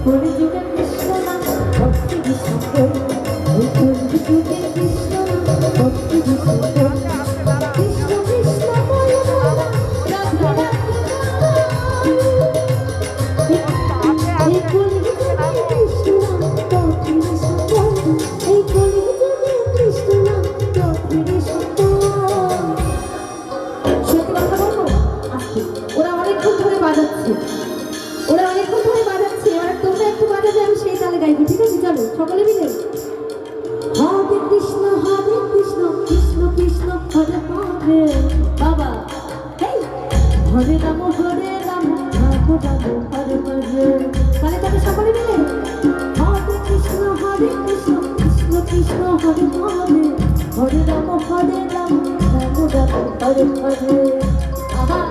কলিযুগে কৃষ্ণ নাম ভক্তি বিষ্ণু এই কলিযুগে কৃষ্ণ নাম ভক্তি বিষ্ণু কৃষ্ণ কৃষ্ণ বলে রাধে রাধে এই কলিযুগে কৃষ্ণ নাম ভক্তি বিষ্ণু এই কলিযুগে কৃষ্ণ নাম ভক্তি বিষ্ণু। সত্যি কথা বলবো, ওরা অনেকক্ষণ ধরে বাজাচ্ছে, এবার তোমরা একটু বাজাবে, আমি সেই তালে গাইবো, ঠিক আছে? চলো সকলে মিলে হরে কৃষ্ণ কৃষ্ণ কৃষ্ণ হরে হরে বাবা, হরে রাম রাম রাম হরে হরে। তাহলে তবে সকলে মিলে হরে কৃষ্ণ কৃষ্ণ কৃষ্ণ হরে হরে হরে রাম রাম রাম রাম হরে হরে। আহা